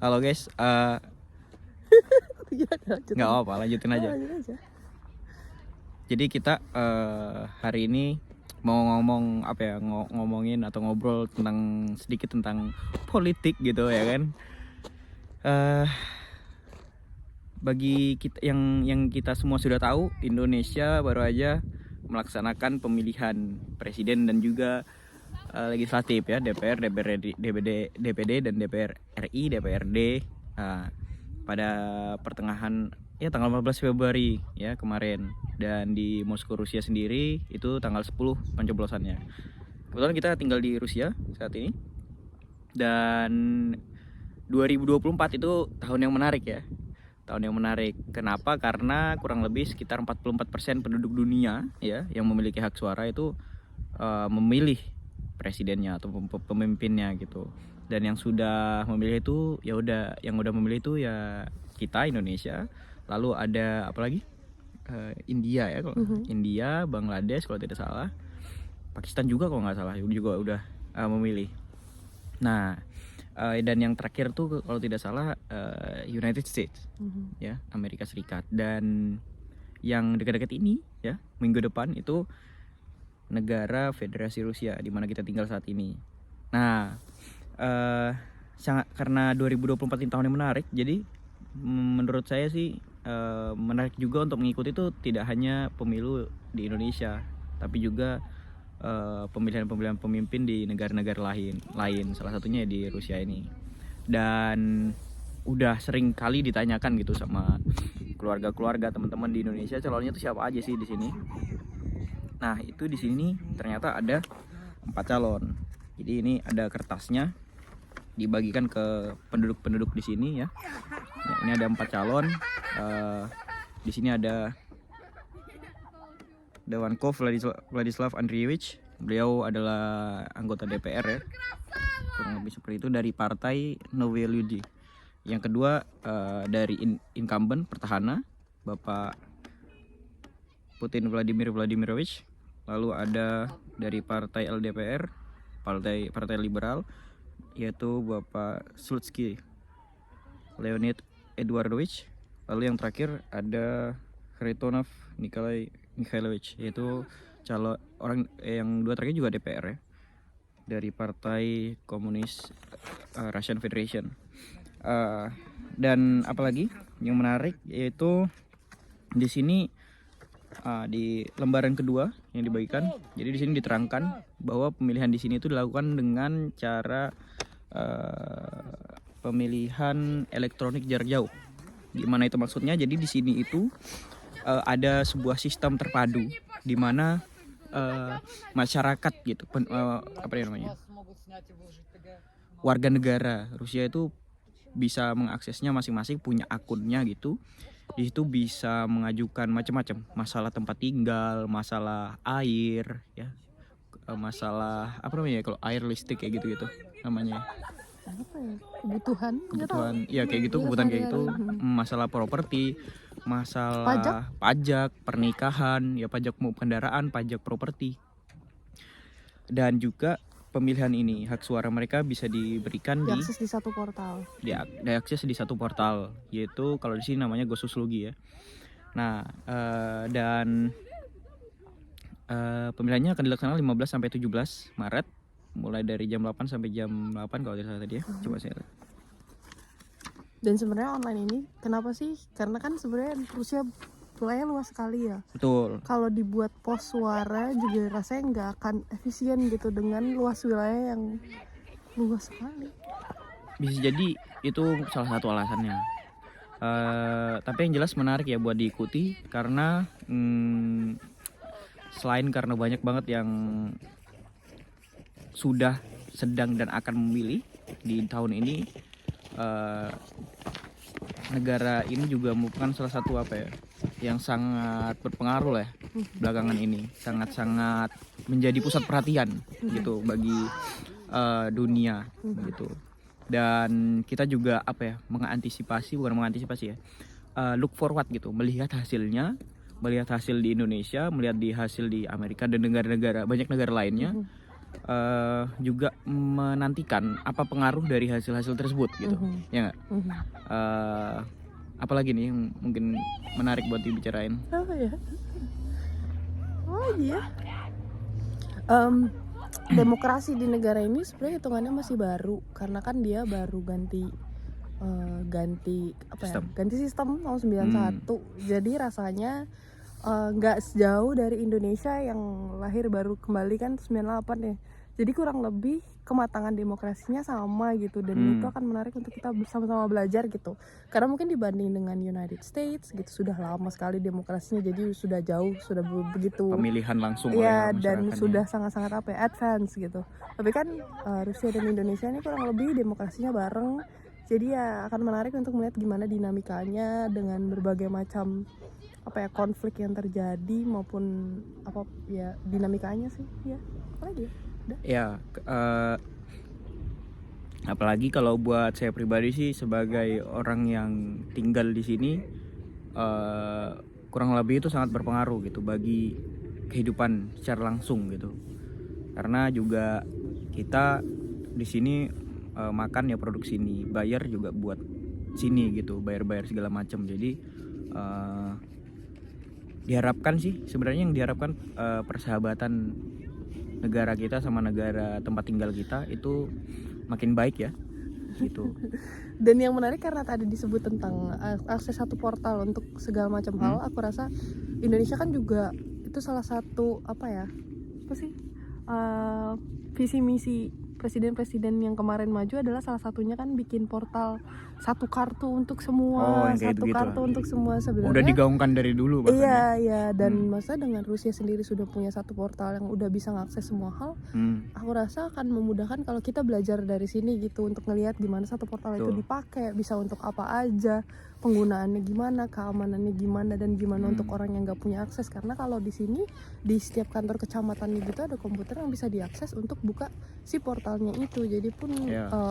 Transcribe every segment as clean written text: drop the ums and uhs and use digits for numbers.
Halo guys, nggak apa-apa, lanjutin aja. Jadi kita hari ini mau ngomong apa ya, ngomongin atau ngobrol tentang sedikit tentang politik gitu ya kan. Bagi kita yang kita semua sudah tahu, Indonesia baru aja melaksanakan pemilihan presiden dan juga legislatif ya, DPR, DPD dan DPR RI, DPRD pada pertengahan ya tanggal 14 Februari ya kemarin, dan di Moskow Rusia sendiri itu tanggal 10 pencoblosannya. Kebetulan kita tinggal di Rusia saat ini, dan 2024 itu tahun yang menarik ya. Tahun yang menarik. Kenapa? Karena kurang lebih sekitar 44% penduduk dunia ya yang memiliki hak suara itu memilih presidennya atau pemimpinnya gitu. Dan yang sudah memilih itu ya udah, yang udah memilih itu ya kita Indonesia. Lalu ada apa lagi? India ya kalau India, Bangladesh kalau tidak salah. Pakistan juga kalau nggak salah juga udah memilih. Nah, dan yang terakhir tuh kalau tidak salah United States ya, Amerika Serikat. Dan yang dekat-dekat ini ya, minggu depan itu negara Federasi Rusia di mana kita tinggal saat ini. Nah, karena 2024 ini tahun yang menarik, jadi menurut saya sih menarik juga untuk mengikuti itu tidak hanya pemilu di Indonesia, tapi juga pemilihan-pemilihan pemimpin di negara-negara lain, salah satunya di Rusia ini. Dan udah sering kali ditanyakan gitu sama keluarga-keluarga teman-teman di Indonesia, calonnya itu siapa aja sih di sini. Nah, itu di sini ternyata ada 4 calon. Jadi ini ada kertasnya dibagikan ke penduduk-penduduk di sini ya. Nah, ini ada 4 calon. Di sini ada Devankov Vladislav Andrievich. Beliau adalah anggota DPR ya, kurang lebih seperti itu, dari partai Novые Люди. Yang kedua dari incumbent petahana, Bapak Putin Vladimir Vladimirovich. Lalu ada dari partai LDPR, partai liberal, yaitu Bapak Slutsky Leonid Eduardovich. Lalu yang terakhir ada Kharitonov Nikolai Mikhailovich, yaitu calon orang yang dua terakhir juga DPR ya, dari Partai Komunis Russian Federation. Dan apalagi yang menarik yaitu di sini di lembaran kedua yang dibagikan, jadi di sini diterangkan bahwa pemilihan di sini itu dilakukan dengan cara pemilihan elektronik jarak jauh. Gimana itu maksudnya? Jadi di sini itu ada sebuah sistem terpadu di mana masyarakat gitu, warga negara Rusia itu bisa mengaksesnya masing-masing, punya akunnya gitu. Di situ bisa mengajukan macam-macam masalah tempat tinggal, masalah air ya, masalah apa namanya kalau air listrik kayak gitu namanya apa ya, kebutuhan ya kayak gitu, kebutuhan kayak gitu, masalah properti, masalah pajak, pernikahan ya, pajak kendaraan, pajak properti. Dan juga pemilihan ini, hak suara mereka bisa diberikan diakses di satu portal. Diakses di satu portal, yaitu kalau di sini namanya Gosuslugi ya. Nah, dan pemilihannya akan dilaksanakan 15 sampai 17 Maret, mulai dari jam 8 sampai jam 8 kalau tidak salah tadi ya. Coba saya lihat. Dan sebenarnya online ini kenapa sih? Karena kan sebenarnya Rusia wilayahnya luas sekali ya. Betul. Kalau dibuat pos suara juga rasanya nggak akan efisien gitu dengan luas wilayah yang luas sekali. Bisa jadi itu salah satu alasannya. Tapi yang jelas menarik ya buat diikuti, karena selain karena banyak banget yang sudah, sedang dan akan memilih di tahun ini, negara ini juga merupakan salah satu apa ya, yang sangat berpengaruh lah ya, belakangan ini sangat-sangat menjadi pusat perhatian gitu bagi dunia gitu. Dan kita juga apa ya, bukan mengantisipasi ya, look forward gitu, melihat hasilnya, melihat hasil di Indonesia, melihat di hasil di Amerika dan banyak negara lainnya. juga menantikan apa pengaruh dari hasil-hasil tersebut gitu, ya nggak? Apalagi nih yang mungkin menarik buat dibicarain? Apa ya? Oh iya. Demokrasi di negara ini sebenarnya hitungannya masih baru karena kan dia baru ganti ganti sistem tahun 91. Jadi rasanya nggak sejauh dari Indonesia yang lahir baru kembali kan 98 ya. Jadi kurang lebih kematangan demokrasinya sama gitu, dan itu akan menarik untuk kita bersama-sama belajar gitu. Karena mungkin dibanding dengan United States gitu sudah lama sekali demokrasinya, jadi sudah jauh, sudah begitu Pemilihan langsung ya, oleh dan masyarakatnya. sudah sangat-sangat advance gitu. Tapi kan Rusia dan Indonesia ini kurang lebih demokrasinya bareng. Jadi ya akan menarik untuk melihat gimana dinamikanya dengan berbagai macam konflik yang terjadi maupun dinamikanya sih ya. Apalagi Ya, apalagi kalau buat saya pribadi sih sebagai orang yang tinggal di sini, kurang lebih itu sangat berpengaruh gitu bagi kehidupan secara langsung gitu. Karena juga kita di sini makan ya produk sini, bayar juga buat sini gitu, bayar segala macam. Jadi diharapkan sih sebenarnya yang diharapkan persahabatan negara kita sama negara tempat tinggal kita itu makin baik ya gitu. Dan yang menarik karena tadi disebut tentang akses satu portal untuk segala macam hal, aku rasa Indonesia kan juga itu salah satu visi misi presiden-presiden yang kemarin maju adalah salah satunya kan bikin portal satu kartu untuk semua, satu kartu untuk semua sebenarnya. Udah digaungkan dari dulu bahkan. Iya, dan masa dengan Rusia sendiri sudah punya satu portal yang udah bisa ngakses semua hal, aku rasa akan memudahkan kalau kita belajar dari sini gitu untuk ngelihat gimana satu portal itu dipakai, bisa untuk apa aja, penggunaannya gimana, keamanannya gimana, dan gimana untuk orang yang nggak punya akses. Karena kalau di sini di setiap kantor kecamatan gitu ada komputer yang bisa diakses untuk buka si portalnya itu. Jadi pun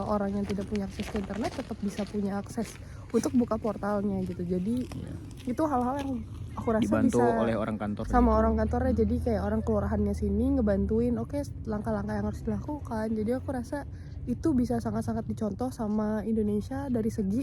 orang yang tidak punya akses ke internet tetap bisa punya akses untuk buka portalnya gitu. Jadi itu hal-hal yang aku rasa dibantu bisa oleh orang kantor sama gitu. orang kantornya. Jadi kayak orang kelurahannya sini ngebantuin langkah-langkah yang harus dilakukan. Jadi aku rasa itu bisa sangat-sangat dicontoh sama Indonesia dari segi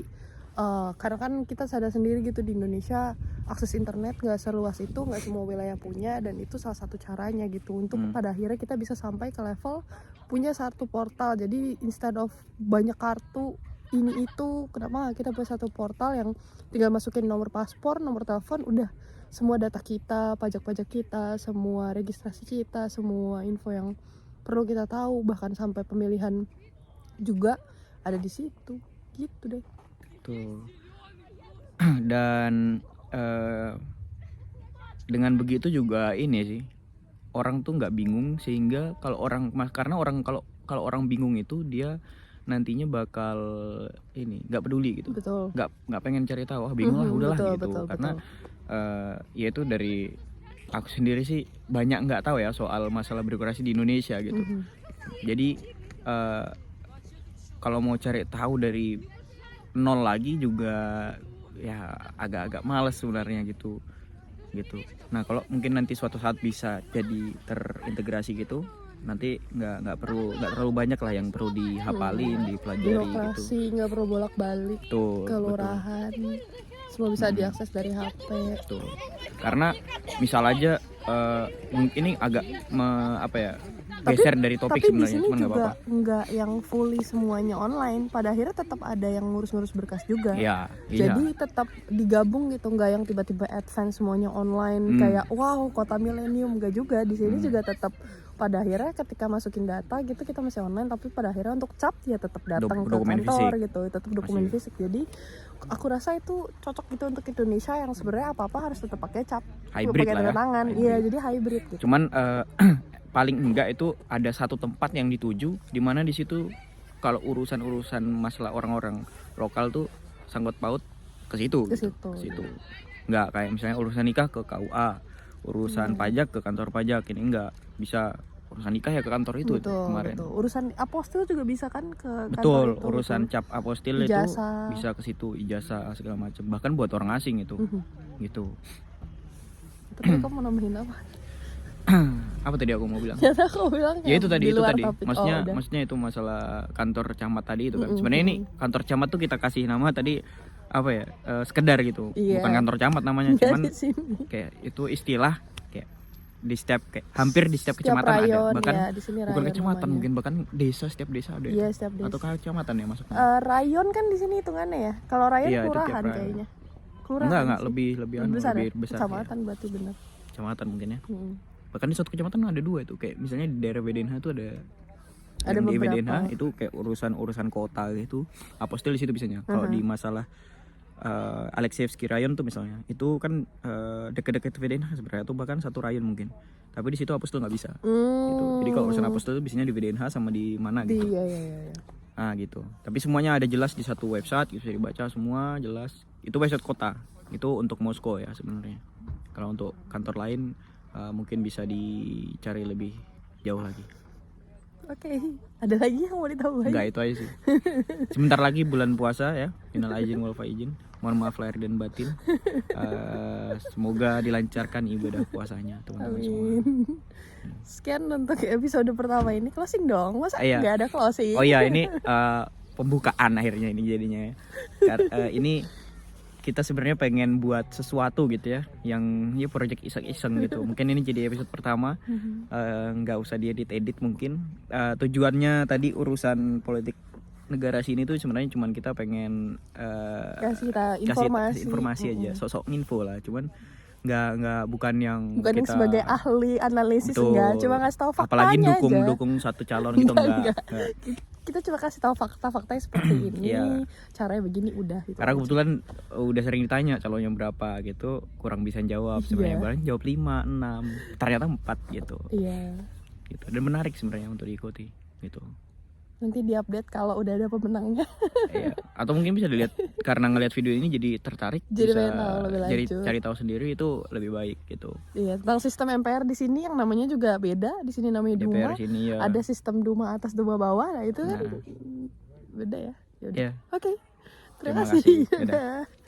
karena kan kita sadar sendiri gitu di Indonesia akses internet nggak seluas itu, nggak semua wilayah punya, dan itu salah satu caranya gitu untuk pada akhirnya kita bisa sampai ke level punya satu portal. Jadi instead of banyak kartu ini itu, kenapa nggak kita punya satu portal yang tinggal masukin nomor paspor, nomor telepon, udah semua data kita, pajak-pajak kita, semua registrasi kita, semua info yang perlu kita tahu, bahkan sampai pemilihan juga ada di situ gitu deh. Tuh. Dan dengan begitu juga ini sih, orang tuh nggak bingung, sehingga kalau orang bingung itu dia nantinya bakal nggak peduli gitu. Betul. nggak pengen cari tahu, bingung lah udahlah betul, gitu. betul, Karena ya itu dari aku sendiri sih banyak nggak tahu ya soal masalah birokrasi di Indonesia gitu. Jadi kalau mau cari tahu dari nol lagi juga ya agak-agak males sebenarnya gitu. Nah kalau mungkin nanti suatu saat bisa jadi terintegrasi gitu, nanti nggak terlalu banyak lah yang perlu dihafalin, dipelajari birokrasi gitu. nggak perlu bolak-balik kelurahan, semua bisa diakses dari HP. Betul. Karena misal aja ini agak geser dari topik tapi sebenarnya, di sini cuman juga nggak yang fully semuanya online, pada akhirnya tetap ada yang ngurus-ngurus berkas juga. Jadi tetap digabung gitu, nggak yang tiba-tiba advance semuanya online kayak wow kota milenium, nggak juga. Di sini juga tetap pada akhirnya ketika masukin data gitu kita masih online, tapi pada akhirnya untuk cap ya tetap datang ke kantor gitu, tetap dokumen fisik. Jadi aku rasa itu cocok gitu untuk Indonesia yang sebenarnya apa-apa harus tetap pakai cap, hybrid pakai tanda tangan. Iya, jadi hybrid gitu. Cuman paling enggak itu ada satu tempat yang dituju, di mana di situ kalau urusan masalah orang-orang lokal tuh sangkut paut ke situ. Enggak kayak misalnya urusan nikah ke KUA, urusan pajak ke kantor pajak. Ini enggak bisa, urusan nikah ya ke kantor itu. Kemarin urusan apostil juga bisa kan ke itu, kantor itu, urusan cap apostil ijazah. Itu bisa ke situ, ijazah segala macam, bahkan buat orang asing itu gitu. Tapi kamu mau nambahin apa? Apa tadi aku mau bilang? Ternyata aku bilang Ya itu tadi, di itu luar tadi. topik. Maksudnya, udah. maksudnya itu masalah kantor camat tadi itu kan. Mm-mm, Sebenarnya ini mm-mm. kantor camat tuh kita kasih nama tadi apa ya? Sekedar gitu. Iya. Bukan kantor camat namanya, Nggak cuman di sini. kayak itu istilah kayak di setiap kayak hampir di setiap Setiap kecamatan ada. rayon, Bahkan ya, di sini bukan rayon kecamatan namanya. mungkin, bahkan desa, setiap desa ada. Iya, setiap desa. Atau kecamatan ya masuknya? Rayon kan di sini hitungannya ya. Kalau rayon Iya, itu tiap kelurahan rayon. kayaknya. Kelurahan Enggak, sih. lebih anu, besar, lebih ya? besar. Kecamatan berarti benar. Kecamatan mungkin ya. Mm. Bahkan di suatu kecamatan ada dua itu, kayak misalnya di daerah BDNH tuh ada Ada yang di beberapa. BDNH itu kayak urusan kota gitu. Apostil di situ biasanya. Kalau di masalah Alexeyevsky rayon tuh misalnya, itu kan deket-deket VDNH sebenarnya, tuh bahkan satu rayon mungkin. Tapi di situ Apostol nggak bisa. Gitu. Jadi kalau urusan Apostol itu biasanya di VDNH sama di mana gitu. Iya, iya, iya. Ah gitu. Tapi semuanya ada jelas di satu website, bisa dibaca semua jelas. Itu website kota. Itu untuk Moskow ya sebenarnya. Kalau untuk kantor lain mungkin bisa dicari lebih jauh lagi. Oke. Ada lagi yang mau ditahu lagi? Enggak, itu aja sih. Sebentar lagi bulan puasa ya. Minal aizin wal faizin. Mohon maaf lahir dan batin. Semoga dilancarkan ibadah puasanya teman-teman semua. Amin. Sekian untuk episode pertama ini. Closing dong. Masa Iya. nggak ada closing? Oh iya, ini pembukaan akhirnya ini jadinya. Ini kita sebenarnya pengen buat sesuatu gitu ya, yang ya project iseng-iseng gitu. Mungkin ini jadi episode pertama, nggak usah diedit-edit mungkin. Tujuannya tadi urusan politik negara sini tuh sebenarnya cuman kita pengen Kasih kita kasih informasi. informasi aja, sok-sok info lah. Cuman nggak bukan yang Bukan yang kita sebagai ahli analisis, Betul. enggak. Cuma ngasih tahu faktanya apalagi aja. dukung satu calon gitu enggak. Kita cuma kasih tahu fakta-faktanya seperti ini. Iya. Caranya begini udah gitu. Karena kebetulan udah sering ditanya calonnya berapa gitu, kurang bisa jawab sebenarnya. Iya. Barang jawab 5, 6, ternyata 4 gitu. Iya. Gitu. Dan menarik sebenarnya untuk diikuti gitu. Nanti diupdate kalau udah ada pemenangnya. Iya. Atau mungkin bisa dilihat karena ngelihat video ini jadi tertarik, Jadi bisa pengen tahu lebih jadi lanjut. cari tahu sendiri, itu lebih baik gitu. Iya, tentang sistem MPR di sini yang namanya juga beda. Di sini namanya DPR Duma. sini ya. Ada sistem Duma atas Duma bawah. Nah, itu kan Nah. beda ya. Yaudah. Iya. Oke. Terima Terima kasih. kasih. Dadah. Dadah.